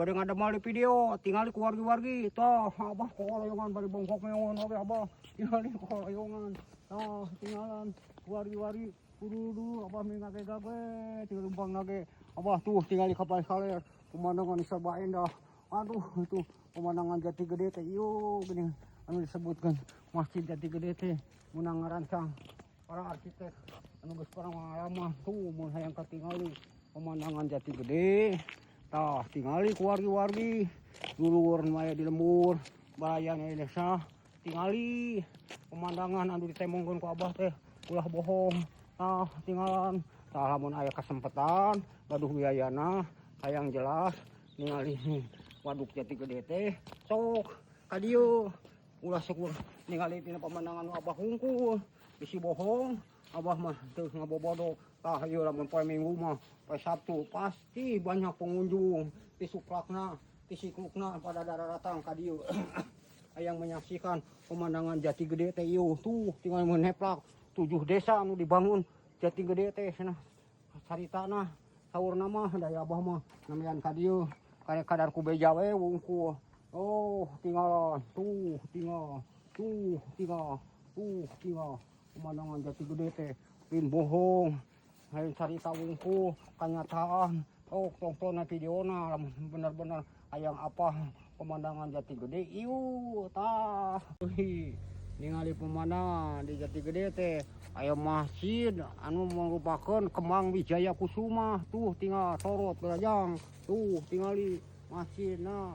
bade ngademel di video, tingali ku wargi-wargi. Tah, abah kolayongan bari bongkok meon oge abah. Tingali kolayongan. Tah, tinggalan wargi-wargi kudu abah mengage gawe, tinggal umpang nage. Abah tuh tingali kapal saler, pemandangan Sabah indah. Aduh, itu pemandangan Jati Gede teh ieu geuning anu disebutkan Masjid Jati Gede teh mun ngarancang para arsitek anu geus pengalaman tuh mun hayang katingali pemandangan Jati Gede. Tah, tingali ku wargi-wargi dulur maya di lembur bayana desa tingali pemandangan anu ditemongkeun ku abah teh ulah bohong. Tah, tinggalan tah lamun aya kesempatan gaduh biayana hayang jelas ningali Waduk Jati Gede teh sok ka dieu ulah syukur ningali tina pemandangan nu abah hungkul bisi bohong abah mah teu ngabobodo. Tah ieu lamun poe Minggu mah poe Sabtu pasti banyak pengunjung ti suklakna ti siklukna pada datang ka dieu hayang menyaksikan pemandangan Jati Gede teh ieu tuh tinggal meneplak 7 desa anu dibangun Jati Gede teh cenah caritana saurna mah daya abah mah namean ka dieu karek kadar ku beja we wungkul. Oh, tinggal tuh pemandangan Jati Gede teh lain bohong lain carita wungkul kenyataan. Oh, tonton videona lamun bener-bener hayang apa pemandangan Jati Gede ieu tah. Ningali pemandangan di Jati Gede teh aya masjid anu merupakeun kembang Wijaya Kusuma tuh tinggal sorot berajang tuh tingali masjidna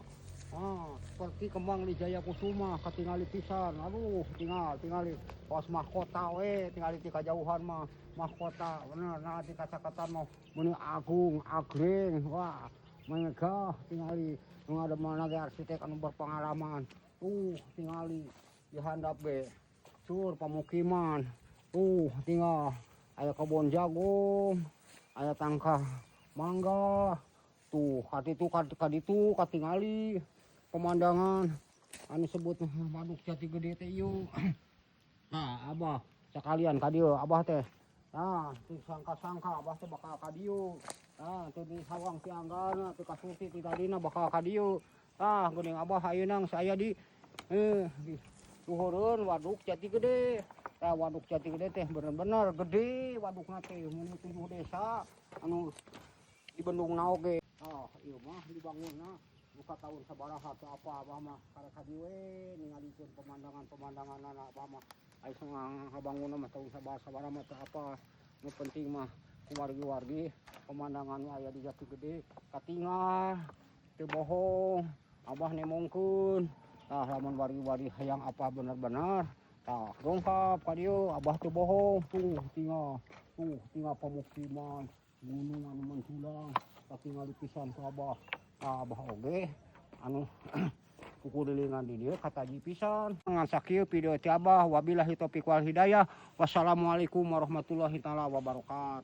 seperti kembang Wijaya Kusuma katingali pisan. Aduh tingali pas mahkota we tingali ti kajauhan mah mahkota bener nah ti kacakatan mah meuni agung agreng wah megah tingali nu ngademelna ge arsitek anu berpengalaman tuh tingali di handap be sur pamukiman tuh tinggal aya kebon jagung aya tangka mangga tuh kaditu katingali pemandangan anu sebut Waduk Jati Gede teh ieu. Nah abah sekalian ka dieu abah teh nah teu sangka-sangka abah teh bakal ka dieu. Nah teu disawang ti anggana teu kasurti ti tadina bakal ka dieu. Tah geuning abah ayeuna saya di luhureun Waduk Jati Gede. Tah Waduk Jati Gede teh bener-bener gede wadukna teh mun 7 desa anu di bendungna oge. Oh, ieu mah dibangunna buka tahun sabaraha teu apa abah mah karek ka dieu we ningalikeun pemandangan-pemandanganna abah mah aya ngabangunna mah tahun sabaraha mah teu apa. Nu penting mah wargi-wargi pemandangan nu aya di Jati Gede katingal teu bohong abah nemongkeun. Tah lamun wargi-wargi hayang apa bener-bener tah dongkap ka dieu abah teu bohong tuh tinggal pemukiman gunung anu menjulang katingali pisan ku abah. Abah oge anu kukurilingan di dieu kataji pisan. Ngan sakieu video ti abah wabillahi taufiq wal hidayah. Wassalamualaikum warahmatullahi taala wabarakatuh.